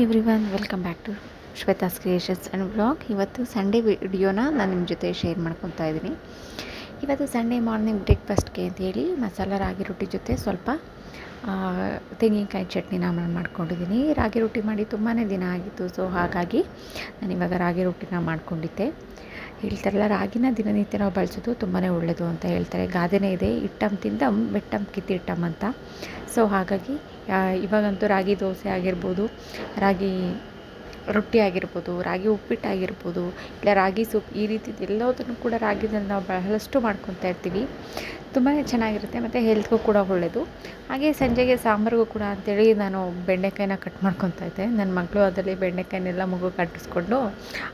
Everyone, welcome back to Shweta's creations and vlog. ಇವತ್ತು Sunday ವಿಡಿಯೋನ ನಾನು ನಿಮ್ಮ ಜೊತೆ ಶೇರ್ ಮಾಡ್ಕೊತಾ ಇದ್ದೀನಿ. ಇವತ್ತು ಸಂಡೇ ಮಾರ್ನಿಂಗ್ ಬ್ರೇಕ್ಫಾಸ್ಟ್ಗೆ ಅಂತೇಳಿ ಮಸಾಲ ರಾಗಿ ರೊಟ್ಟಿ ಜೊತೆ ಸ್ವಲ್ಪ ತೆಂಗಿನಕಾಯಿ ಚಟ್ನಿನ ನಾನು ಮಾಡ್ಕೊಂಡಿದ್ದೀನಿ. ರಾಗಿ ರೊಟ್ಟಿ ಮಾಡಿ ತುಂಬಾ ದಿನ ಆಗಿತ್ತು. ಸೊ ಹಾಗಾಗಿ ನಾನು ಇವಾಗ ರಾಗಿ ರೊಟ್ಟಿನ ಮಾಡ್ಕೊಂಡಿದ್ದೆ. ಹೇಳ್ತಾರಲ್ಲ, ರಾಗಿನ ದಿನನಿತ್ಯ ನಾವು ಬಳಸೋದು ತುಂಬಾ ಒಳ್ಳೆಯದು ಅಂತ ಹೇಳ್ತಾರೆ. ಗಾದೆನೇ ಇದೆ, ಇಟ್ಟಂ ತಿಂದಂ ಬೆಟ್ಟಂ ಕಿತ್ತಿಟ್ಟಂ ಅಂತ. ಸೊ ಹಾಗಾಗಿ ಇವಾಗಂತೂ ರಾಗಿ ದೋಸೆ ಆಗಿರ್ಬೋದು, ರಾಗಿ ರೊಟ್ಟಿ ಆಗಿರ್ಬೋದು, ರಾಗಿ ಉಪ್ಪಿಟ್ಟಾಗಿರ್ಬೋದು, ಇಲ್ಲ ರಾಗಿ ಸೂಪ್, ಈ ರೀತಿ ಎಲ್ಲದನ್ನು ಕೂಡ ರಾಗಿದಲ್ಲಿ ನಾವು ಬಹಳಷ್ಟು ಮಾಡ್ಕೊತಾ ಇರ್ತೀವಿ. ತುಂಬಾ ಚೆನ್ನಾಗಿರುತ್ತೆ ಮತ್ತು ಹೆಲ್ತ್ಗೂ ಕೂಡ ಒಳ್ಳೆಯದು. ಹಾಗೆ ಸಂಜೆಗೆ ಸಾಂಬಾರಿಗೂ ಕೂಡ ಅಂಥೇಳಿ ನಾನು ಬೆಂಡೆಕಾಯಿನ ಕಟ್ ಮಾಡ್ಕೊತಾ ಇದ್ದೆ. ನನ್ನ ಮಗಳು ಅದರಲ್ಲಿ ಬೆಂಡೆಕಾಯಿನೆಲ್ಲ ಮಗು ಕಟ್ಟಿಸ್ಕೊಂಡು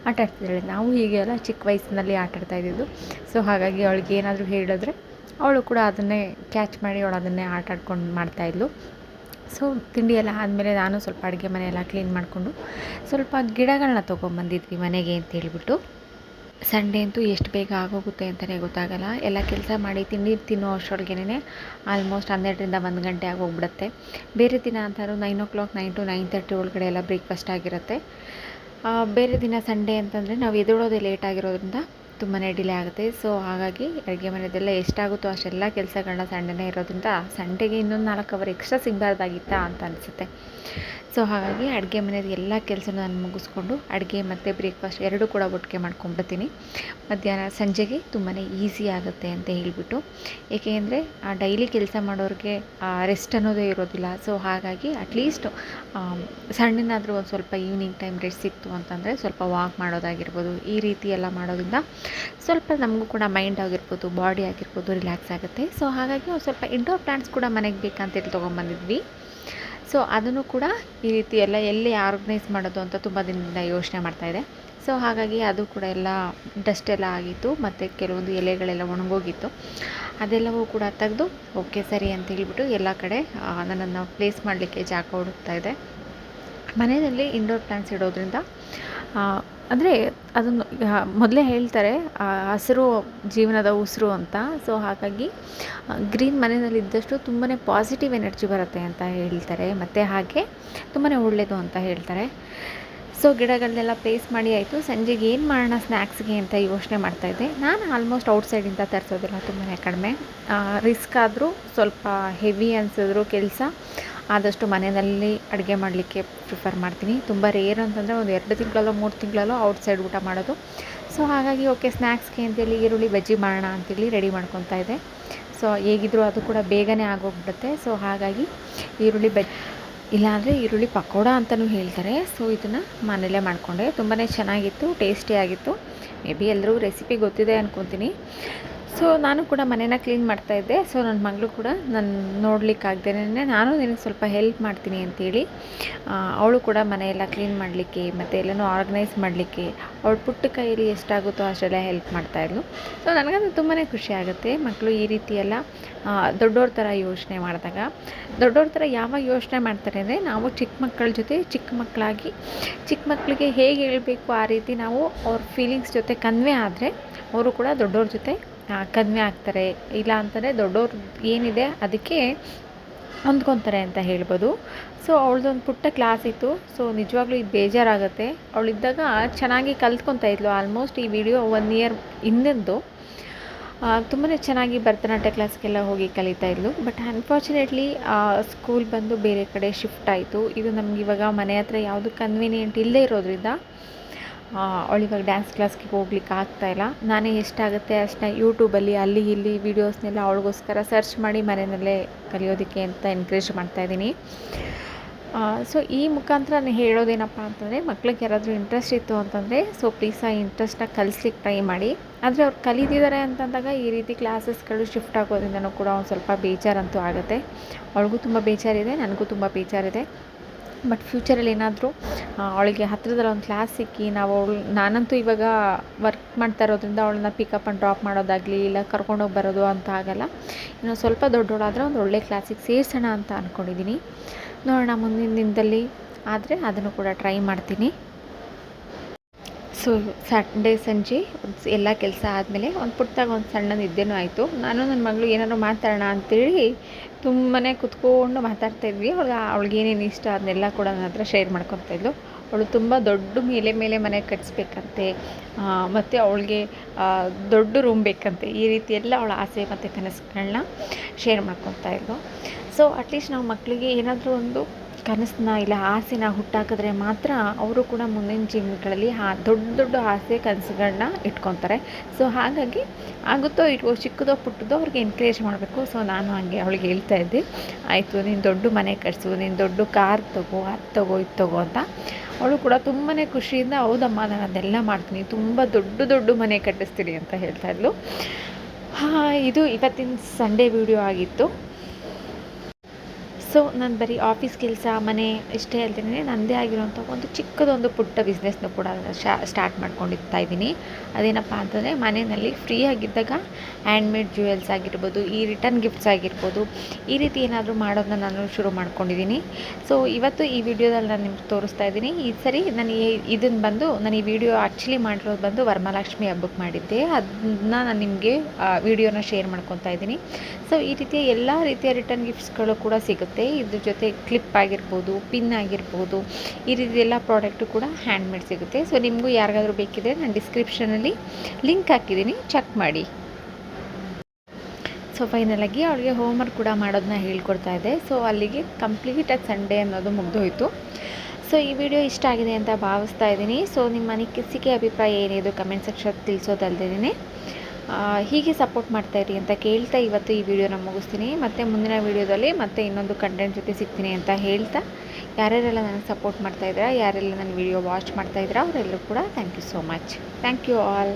ಆಟ ಆಡ್ತಿದ್ದಾಳೆ. ನಾವು ಹೀಗೆಲ್ಲ ಚಿಕ್ಕ ವಯಸ್ಸಿನಲ್ಲಿ ಆಟ ಆಡ್ತಾ ಇದ್ದಿದ್ದು. ಸೊ ಹಾಗಾಗಿ ಅವಳಿಗೆ ಏನಾದರೂ ಹೇಳಿದ್ರೆ ಅವಳು ಕೂಡ ಅದನ್ನೇ ಕ್ಯಾಚ್ ಮಾಡಿ ಅವಳು ಅದನ್ನೇ ಆಟ ಆಡ್ಕೊಂಡು ಮಾಡ್ತಾಯಿದ್ಲು. ಸೊ ತಿಂಡಿ ಎಲ್ಲ ಆದಮೇಲೆ ನಾನು ಸ್ವಲ್ಪ ಅಡುಗೆ ಮನೆಯೆಲ್ಲ ಕ್ಲೀನ್ ಮಾಡಿಕೊಂಡು ಸ್ವಲ್ಪ ಗಿಡಗಳನ್ನ ತೊಗೊಂಬಂದಿದ್ವಿ ಮನೆಗೆ ಅಂತ ಹೇಳ್ಬಿಟ್ಟು. ಸಂಡೇ ಅಂತೂ ಎಷ್ಟು ಬೇಗ ಆಗೋಗುತ್ತೆ ಅಂತಲೇ ಗೊತ್ತಾಗಲ್ಲ. ಎಲ್ಲ ಕೆಲಸ ಮಾಡಿ ತಿಂಡಿ ತಿನ್ನೋ ಅಷ್ಟರೊಳಗೇನೆ ಆಲ್ಮೋಸ್ಟ್ 12ರಿಂದ 1 ಗಂಟೆ ಆಗೋಗ್ಬಿಡುತ್ತೆ. ಬೇರೆ ದಿನ ಅಂತಾದ್ರೂ 9 o'clock 9 to 9:30 ಒಳಗಡೆ ಎಲ್ಲ ಬ್ರೇಕ್ಫಾಸ್ಟ್ ಆಗಿರುತ್ತೆ. ಬೇರೆ ದಿನ ಸಂಡೇ ಅಂತಂದರೆ ನಾವು ಎದ್ದೇಳೋದೇ ಲೇಟ್ ಆಗಿರೋದ್ರಿಂದ ತುಂಬಾ ಡಿಲೇ ಆಗುತ್ತೆ. ಸೊ ಹಾಗಾಗಿ ಅಡುಗೆ ಮನೆಯದೆಲ್ಲ ಎಷ್ಟಾಗುತ್ತೋ ಅಷ್ಟೆಲ್ಲ ಕೆಲಸಗಳನ್ನ ಸಂಡೇನೇ ಇರೋದ್ರಿಂದ ಸಂಡೇಗೆ ಇನ್ನೊಂದು 4 ಅವರ್ ಎಕ್ಸ್ಟ್ರಾ ಸಿಗಬಾರ್ದಾಗಿತ್ತಾ ಅಂತ ಅನಿಸುತ್ತೆ. ಸೊ ಹಾಗಾಗಿ ಅಡುಗೆ ಮನೆಯದು ಎಲ್ಲ ಕೆಲಸನೂ ನಾನು ಮುಗಿಸ್ಕೊಂಡು ಅಡುಗೆ ಮತ್ತು ಬ್ರೇಕ್ಫಾಸ್ಟ್ ಎರಡೂ ಕೂಡ ಒಟ್ಟಿಗೆ ಮಾಡ್ಕೊಂಡ್ಬಿಡ್ತೀನಿ. ಮಧ್ಯಾಹ್ನ ಸಂಜೆಗೆ ತುಂಬಾ ಈಸಿ ಆಗುತ್ತೆ ಅಂತ ಹೇಳಿಬಿಟ್ಟು. ಏಕೆಂದರೆ ಡೈಲಿ ಕೆಲಸ ಮಾಡೋರಿಗೆ ರೆಸ್ಟ್ ಅನ್ನೋದೇ ಇರೋದಿಲ್ಲ. ಸೊ ಹಾಗಾಗಿ ಅಟ್ಲೀಸ್ಟ್ ಸಣ್ಣನಾದರೂ ಒಂದು ಸ್ವಲ್ಪ ಈವ್ನಿಂಗ್ ಟೈಮ್ ರೆಸ್ಟ್ ಸಿಕ್ತು ಅಂತಂದರೆ ಸ್ವಲ್ಪ ವಾಕ್ ಮಾಡೋದಾಗಿರ್ಬೋದು, ಈ ರೀತಿ ಎಲ್ಲ ಮಾಡೋದ್ರಿಂದ ಸ್ವಲ್ಪ ನಮಗೂ ಕೂಡ ಮೈಂಡ್ ಆಗಿರ್ಬೋದು, ಬಾಡಿ ಆಗಿರ್ಬೋದು ರಿಲ್ಯಾಕ್ಸ್ ಆಗುತ್ತೆ. ಸೊ ಹಾಗಾಗಿ ಒಂದು ಸ್ವಲ್ಪ ಇಂಡೋರ್ ಪ್ಲಾಂಟ್ಸ್ ಕೂಡ ಮನೆಗೆ ಬೇಕಂತೇಳಿ ತೊಗೊಂಬಂದಿದ್ವಿ. ಸೊ ಅದನ್ನು ಕೂಡ ಈ ರೀತಿ ಎಲ್ಲ ಎಲ್ಲಿ ಆರ್ಗನೈಸ್ ಮಾಡೋದು ಅಂತ ತುಂಬ ದಿನದಿಂದ ಯೋಚನೆ ಮಾಡ್ತಾಯಿದ್ದೆ. ಸೊ ಹಾಗಾಗಿ ಅದು ಕೂಡ ಎಲ್ಲ ಡಸ್ಟ್ ಎಲ್ಲ ಆಗಿತ್ತು ಮತ್ತು ಕೆಲವೊಂದು ಎಲೆಗಳೆಲ್ಲ ಒಣಗೋಗಿತ್ತು. ಅದೆಲ್ಲವೂ ಕೂಡ ತೆಗೆದು ಓಕೆ ಸರಿ ಅಂತ ಹೇಳಿಬಿಟ್ಟು ಎಲ್ಲ ಕಡೆ ನನ್ನನ್ನು ಪ್ಲೇಸ್ ಮಾಡಲಿಕ್ಕೆ ಜಾಗ ಹುಡುಕ್ತಾಯಿದ್ದೆ. ಮನೆಯಲ್ಲಿ ಇಂಡೋರ್ ಪ್ಲಾಂಟ್ಸ್ ಇಡೋದ್ರಿಂದ ಅಂದರೆ ಅದನ್ನು ಮೊದಲೇ ಹೇಳ್ತಾರೆ, ಹಸಿರು ಜೀವನದ ಉಸಿರು ಅಂತ. ಸೊ ಹಾಗಾಗಿ ಗ್ರೀನ್ ಮನೆಯಲ್ಲಿ ಇದ್ದಷ್ಟು ತುಂಬಾ ಪಾಸಿಟಿವ್ ಎನರ್ಜಿ ಬರುತ್ತೆ ಅಂತ ಹೇಳ್ತಾರೆ. ಮತ್ತು ಹಾಗೆ ತುಂಬಾ ಒಳ್ಳೆಯದು ಅಂತ ಹೇಳ್ತಾರೆ. ಸೊ ಗಿಡಗಳನ್ನೆಲ್ಲ ಪ್ಲೇಸ್ ಮಾಡಿ ಆಯಿತು. ಸಂಜೆಗೆ ಏನು ಮಾಡೋಣ ಸ್ನ್ಯಾಕ್ಸ್ಗೆ ಅಂತ ಯೋಚನೆ ಮಾಡ್ತಾಯಿದ್ದೆ. ನಾನು ಆಲ್ಮೋಸ್ಟ್ ಔಟ್ಸೈಡಿಂದ ತರಿಸೋದಿಲ್ಲ, ತುಂಬಾ ಕಡಿಮೆ. ರಿಸ್ಕ್ ಆದರೂ ಸ್ವಲ್ಪ ಹೆವಿ ಅನಿಸಿದ್ರು ಕೆಲಸ, ಆದಷ್ಟು ಮನೆಯಲ್ಲಿ ಅಡುಗೆ ಮಾಡಲಿಕ್ಕೆ ಪ್ರಿಫರ್ ಮಾಡ್ತೀನಿ. ತುಂಬ ರೇರ್ ಅಂತಂದರೆ ಒಂದು 2 ತಿಂಗಳಲ್ಲೋ 3 ತಿಂಗಳಲ್ಲೋ ಔಟ್ಸೈಡ್ ಊಟ ಮಾಡೋದು. ಸೊ ಹಾಗಾಗಿ ಓಕೆ ಸ್ನ್ಯಾಕ್ಸ್ಗೆ ಅಂತೇಳಿ ಈರುಳ್ಳಿ ಬಜ್ಜಿ ಮಾಡೋಣ ಅಂತೇಳಿ ರೆಡಿ ಮಾಡ್ಕೊತಾ ಇದ್ದೆ. ಸೊ ಹೇಗಿದ್ದರೂ ಅದು ಕೂಡ ಬೇಗನೆ ಆಗೋಗ್ಬಿಡುತ್ತೆ. ಸೊ ಹಾಗಾಗಿ ಈರುಳ್ಳಿ ಇಲ್ಲಾಂದರೆ ಈರುಳ್ಳಿ ಪಕೋಡ ಅಂತಲೂ ಹೇಳ್ತಾರೆ. ಸೊ ಇದನ್ನು ಮನೆಯಲ್ಲೇ ಮಾಡಿಕೊಂಡೆ. ತುಂಬಾ ಚೆನ್ನಾಗಿತ್ತು, ಟೇಸ್ಟಿಯಾಗಿತ್ತು. ಮೇ ಬಿ ಎಲ್ಲರೂ ರೆಸಿಪಿ ಗೊತ್ತಿದೆ ಅಂದ್ಕೊತೀನಿ. ಸೊ ನಾನು ಕೂಡ ಮನೇನ ಕ್ಲೀನ್ ಮಾಡ್ತಾಯಿದ್ದೆ. ಸೊ ನನ್ನ ಮಗಳು ಕೂಡ ನಾನು ನೋಡಲಿಕ್ಕಾಗ್ದೇನೆ ನಾನು ನಿನಗೆ ಸ್ವಲ್ಪ ಹೆಲ್ಪ್ ಮಾಡ್ತೀನಿ ಅಂತೇಳಿ ಅವಳು ಕೂಡ ಮನೆಯೆಲ್ಲ ಕ್ಲೀನ್ ಮಾಡಲಿಕ್ಕೆ ಮತ್ತು ಎಲ್ಲನೂ ಆರ್ಗನೈಸ್ ಮಾಡಲಿಕ್ಕೆ ಅವಳು ಪುಟ್ಟ ಕೈಯಲ್ಲಿ ಎಷ್ಟಾಗುತ್ತೋ ಅಷ್ಟೆಲ್ಲ ಹೆಲ್ಪ್ ಮಾಡ್ತಾಯಿದ್ಲು. ಸೊ ನನಗಂತೂ ತುಂಬಾ ಖುಷಿ ಆಗುತ್ತೆ ಮಕ್ಕಳು ಈ ರೀತಿ ಎಲ್ಲ ದೊಡ್ಡವ್ರ ಥರ ಯೋಚನೆ ಮಾಡಿದಾಗ. ದೊಡ್ಡವ್ರ ಥರ ಯಾವಾಗ ಯೋಚನೆ ಮಾಡ್ತಾರೆ ಅಂದರೆ, ನಾವು ಚಿಕ್ಕ ಮಕ್ಕಳ ಜೊತೆ ಚಿಕ್ಕ ಮಕ್ಕಳಾಗಿ ಚಿಕ್ಕ ಮಕ್ಕಳಿಗೆ ಹೇಗೆ ಹೇಳಬೇಕು ಆ ರೀತಿ ನಾವು ಅವ್ರ ಫೀಲಿಂಗ್ಸ್ ಜೊತೆ ಕನ್ವೆ ಆದರೆ ಅವರು ಕೂಡ ದೊಡ್ಡವ್ರ ಜೊತೆ ಕನ್ವೆ ಆಗ್ತಾರೆ. ಇಲ್ಲ ಅಂತಂದರೆ ದೊಡ್ಡವ್ರು ಏನಿದೆ ಅದಕ್ಕೆ ಹೊಂದ್ಕೊತಾರೆ ಅಂತ ಹೇಳ್ಬೋದು. ಸೊ ಅವಳದೊಂದು ಪುಟ್ಟ ಕ್ಲಾಸ್ ಇತ್ತು. ಸೊ ನಿಜವಾಗ್ಲೂ ಇದು ಬೇಜಾರಾಗುತ್ತೆ. ಅವಳಿದ್ದಾಗ ಚೆನ್ನಾಗಿ ಕಲ್ತ್ಕೊತಾ ಇದ್ಲು. ಆಲ್ಮೋಸ್ಟ್ ಈ ವಿಡಿಯೋ 1 year ಹಿಂದಿಂದು. ತುಂಬಾ ಚೆನ್ನಾಗಿ ಭರತನಾಟ್ಯ ಕ್ಲಾಸ್ಗೆಲ್ಲ ಹೋಗಿ ಕಲಿತಾ ಇದ್ಲು. ಬಟ್ ಅನ್ಫಾರ್ಚುನೇಟ್ಲಿ ಸ್ಕೂಲ್ ಬಂದು ಬೇರೆ ಕಡೆ ಶಿಫ್ಟ್ ಆಯಿತು. ಇದು ನಮ್ಗೆ ಇವಾಗ ಮನೆ ಹತ್ರ ಯಾವುದು ಕನ್ವೀನಿಯೆಂಟ್ ಇಲ್ಲದೇ ಇರೋದ್ರಿಂದ ಅವಳಿವಾಗ ಡ್ಯಾನ್ಸ್ ಕ್ಲಾಸ್ಗೆ ಹೋಗ್ಲಿಕ್ಕೆ ಆಗ್ತಾಯಿಲ್ಲ. ನಾನೇ ಎಷ್ಟಾಗುತ್ತೆ ಅಷ್ಟನ್ನ ಯೂಟ್ಯೂಬಲ್ಲಿ ಅಲ್ಲಿ ಇಲ್ಲಿ ವೀಡಿಯೋಸ್ನೆಲ್ಲ ಅವಳಿಗೋಸ್ಕರ ಸರ್ಚ್ ಮಾಡಿ ಮನೆಯಲ್ಲೇ ಕಲಿಯೋದಕ್ಕೆ ಅಂತ ಎನ್ಕರೇಜ್ ಮಾಡ್ತಾಯಿದ್ದೀನಿ. ಸೊ ಈ ಮುಖಾಂತರ ನಾನು ಹೇಳೋದೇನಪ್ಪ ಅಂತಂದರೆ, ಮಕ್ಳಿಗೆ ಯಾರಾದರೂ ಇಂಟ್ರೆಸ್ಟ್ ಇತ್ತು ಅಂತಂದರೆ ಸೊ ಪ್ಲೀಸ್ ಆ ಇಂಟ್ರೆಸ್ಟ್ನ ಕಲಿಸ್ಲಿಕ್ಕೆ ಟ್ರೈ ಮಾಡಿ. ಆದರೆ ಅವ್ರು ಕಲಿತಿದ್ದಾರೆ ಅಂತಂದಾಗ ಈ ರೀತಿ ಕ್ಲಾಸಸ್ಗಳು ಶಿಫ್ಟ್ ಆಗೋದ್ರಿಂದನೂ ಕೂಡ ಒಂದು ಸ್ವಲ್ಪ ಬೇಜಾರಂತೂ ಆಗುತ್ತೆ. ಅವಳಿಗೂ ತುಂಬ ಬೇಜಾರಿದೆ, ನನಗೂ ತುಂಬ ಬೇಜಾರಿದೆ. ಬಟ್ ಫ್ಯೂಚರಲ್ಲಿ ಏನಾದರೂ ಅವಳಿಗೆ ಹತ್ತಿರದಲ್ಲಿ ಒಂದು ಕ್ಲಾಸ್ ಸಿಕ್ಕಿ ನಾನಂತೂ ಇವಾಗ ವರ್ಕ್ ಮಾಡ್ತಾ ಇರೋದ್ರಿಂದ ಅವಳನ್ನ ಪಿಕಪ್ ಆ್ಯಂಡ್ ಡ್ರಾಪ್ ಮಾಡೋದಾಗಲಿ ಇಲ್ಲ ಕರ್ಕೊಂಡೋಗಿ ಬರೋದು ಅಂತ ಆಗಲ್ಲ. ಇನ್ನು ಸ್ವಲ್ಪ ದೊಡ್ಡವಳಾದರೆ ಒಂದು ಒಳ್ಳೆ ಕ್ಲಾಸಿಗೆ ಸೇರಿಸೋಣ ಅಂತ ಅಂದ್ಕೊಂಡಿದ್ದೀನಿ. ನೋಡೋಣ ಮುಂದಿನ ದಿನದಲ್ಲಿ ಆದರೆ ಅದನ್ನು ಕೂಡ ಟ್ರೈ ಮಾಡ್ತೀನಿ. ಸೊ ಸ್ಯಾಟರ್ಡೇ ಸಂಜೆ ಎಲ್ಲ ಕೆಲಸ ಆದಮೇಲೆ ಒಂದು ಪುಟ್ಟದಾಗ ಒಂದು ಸಣ್ಣ ನಿದ್ದೆನೂ ಆಯಿತು. ನಾನು ನನ್ನ ಮಗಳು ಏನಾದ್ರು ಮಾತಾಡೋಣ ಅಂತೇಳಿ ತುಂಬಾ ಕುತ್ಕೊಂಡು ಮಾತಾಡ್ತಾಯಿದ್ವಿ. ಅವಳಿಗೆ ಏನೇನು ಇಷ್ಟ ಅದನ್ನೆಲ್ಲ ಕೂಡ ನನ್ನ ಹತ್ರ ಶೇರ್ ಮಾಡ್ಕೊತಾಯಿದ್ಲು. ಅವಳು ತುಂಬ ದೊಡ್ಡ ಮೇಲೆ ಮನೆ ಕಟ್ಟಿಸ್ಬೇಕಂತೆ, ಮತ್ತು ಅವಳಿಗೆ ದೊಡ್ಡ ರೂಮ್ ಬೇಕಂತೆ, ಈ ರೀತಿ ಎಲ್ಲ ಅವಳ ಆಸೆ ಮತ್ತು ಕನಸುಗಳನ್ನ ಶೇರ್ ಮಾಡ್ಕೊತಾಯಿದ್ಲು. ಸೊ ಅಟ್ಲೀಸ್ಟ್ ನಾವು ಮಕ್ಕಳಿಗೆ ಏನಾದರೂ ಒಂದು ಕನಸನ್ನ ಇಲ್ಲ ಆಸೆನ ಹುಟ್ಟಾಕಿದ್ರೆ ಮಾತ್ರ ಅವರು ಕೂಡ ಮುಂದಿನ ಜೀವನಗಳಲ್ಲಿ ದೊಡ್ಡ ಆಸೆ ಕನಸುಗಳನ್ನ ಇಟ್ಕೊತಾರೆ. ಸೊ ಹಾಗಾಗಿ ಆಗುತ್ತೋ ಇಲ್ವೋ ಚಿಕ್ಕದೋ ಪುಟ್ಟದೋ ಅವ್ರಿಗೆ ಎನ್ಕರೇಜ್ ಮಾಡಬೇಕು. ಸೊ ನಾನು ಹಾಗೆ ಅವಳಿಗೆ ಹೇಳ್ತಾ ಇದ್ದೆ, ಆಯಿತು ನೀನು ದೊಡ್ಡ ಮನೆ ಕಟ್ಸು, ನೀನು ದೊಡ್ಡ ಕಾರ್ ತೊಗೋ, ಅದು ತೊಗೋ ಇದು ತೊಗೋ ಅಂತ. ಅವಳು ಕೂಡ ತುಂಬಾ ಖುಷಿಯಿಂದ ಹೌದಮ್ಮ ನಾನು ಅದೆಲ್ಲ ಮಾಡ್ತೀನಿ, ತುಂಬ ದೊಡ್ಡ ಮನೆ ಕಟ್ಟಿಸ್ತೀನಿ ಅಂತ ಹೇಳ್ತಾಯಿದ್ಲು. ಇದು ಇವತ್ತಿನ ಸಂಡೇ ವಿಡಿಯೋ ಆಗಿತ್ತು. ಸೊ ನಾನು ಬರೀ ಆಫೀಸ್ ಕೆಲಸ ಮನೆ ಇಷ್ಟೇ ಹೇಳ್ತೀನಿ, ನನ್ನದೇ ಆಗಿರೋಂಥ ಒಂದು ಚಿಕ್ಕದೊಂದು ಪುಟ್ಟ ಬಿಸ್ನೆಸ್ನು ಕೂಡ ಸ್ಟಾರ್ಟ್ ಮಾಡ್ಕೊಂಡಿರ್ತಾ ಇದ್ದೀನಿ. ಅದೇನಪ್ಪ ಅಂತಂದರೆ ಮನೆಯಲ್ಲಿ ಫ್ರೀ ಆಗಿದ್ದಾಗ ಹ್ಯಾಂಡ್ಮೇಡ್ ಜ್ಯುವೆಲ್ಸ್ ಆಗಿರ್ಬೋದು, ಈ ರಿಟರ್ನ್ ಗಿಫ್ಟ್ಸ್ ಆಗಿರ್ಬೋದು, ಈ ರೀತಿ ಏನಾದರೂ ಮಾಡೋದನ್ನ ನಾನು ಶುರು ಮಾಡ್ಕೊಂಡಿದ್ದೀನಿ. ಸೊ ಇವತ್ತು ಈ ವಿಡಿಯೋದಲ್ಲಿ ನಾನು ನಿಮ್ಗೆ ತೋರಿಸ್ತಾ ಇದ್ದೀನಿ. ಈ ಸರಿ ನಾನು ನಾನು ಈ ವಿಡಿಯೋ ಆ್ಯಕ್ಚುಲಿ ಮಾಡಿರೋದು ಬಂದು ವರಮಹಾಲಕ್ಷ್ಮಿ ಹಬ್ಬಕ್ಕೆ ಮಾಡಿದ್ದೆ. ಅದನ್ನ ನಾನು ನಿಮಗೆ ವಿಡಿಯೋನ ಶೇರ್ ಮಾಡ್ಕೊತಾ ಇದ್ದೀನಿ. ಸೊ ಈ ರೀತಿಯ ಎಲ್ಲ ರೀತಿಯ ರಿಟರ್ನ್ ಗಿಫ್ಟ್ಸ್ಗಳು ಕೂಡ ಸಿಗುತ್ತೆ. ಇದ್ರ ಜೊತೆ ಕ್ಲಿಪ್ ಆಗಿರ್ಬೋದು, ಪಿನ್ ಆಗಿರ್ಬೋದು, ಈ ರೀತಿ ಎಲ್ಲ ಪ್ರಾಡಕ್ಟು ಕೂಡ ಹ್ಯಾಂಡ್ಮೇಡ್ ಸಿಗುತ್ತೆ. ಸೊ ನಿಮಗೂ ಯಾರಿಗಾದ್ರೂ ಬೇಕಿದ್ರೆ ನಾನು ಡಿಸ್ಕ್ರಿಪ್ಷನಲ್ಲಿ ಲಿಂಕ್ ಹಾಕಿದ್ದೀನಿ, ಚೆಕ್ ಮಾಡಿ. ಸೊ ಫೈನಲಾಗಿ ಅವಳಿಗೆ ಹೋಮ್ವರ್ಕ್ ಕೂಡ ಮಾಡೋದನ್ನ ಹೇಳ್ಕೊಡ್ತಾ ಇದ್ದೆ. ಸೊ ಅಲ್ಲಿಗೆ ಕಂಪ್ಲೀಟಾಗಿ ಸಂಡೇ ಅನ್ನೋದು ಮುಗಿದೋಯ್ತು. ಸೊ ಈ ವಿಡಿಯೋ ಇಷ್ಟ ಆಗಿದೆ ಅಂತ ಭಾವಿಸ್ತಾ ಇದ್ದೀನಿ. ಸೊ ನಿಮ್ಮ ಅನಿಸಿಕೆ ಅಭಿಪ್ರಾಯ ಏನಿದೆ ಕಮೆಂಟ್ ಸೆಕ್ಷನ್ ತಿಳಿಸೋದಲ್ದೇನೆ ಹೀಗೆ ಸಪೋರ್ಟ್ ಮಾಡ್ತಾಯಿರಿ ಅಂತ ಕೇಳ್ತಾ ಇವತ್ತು ಈ ವಿಡಿಯೋನ ಮುಗಿಸ್ತೀನಿ. ಮತ್ತು ಮುಂದಿನ ವಿಡಿಯೋದಲ್ಲಿ ಮತ್ತೆ ಇನ್ನೊಂದು ಕಂಟೆಂಟ್ ಜೊತೆ ಸಿಗ್ತೀನಿ ಅಂತ ಹೇಳ್ತಾ, ಯಾರ್ಯಾರೆಲ್ಲ ನನಗೆ ಸಪೋರ್ಟ್ ಮಾಡ್ತಾಯಿದ್ದೀರಾ, ಯಾರೆಲ್ಲ ನನ್ನ ವಿಡಿಯೋ ವಾಚ್ ಮಾಡ್ತಾಯಿದ್ದೀರಾ ಅವರೆಲ್ಲರೂ ಕೂಡ thank you so much. Thank you all.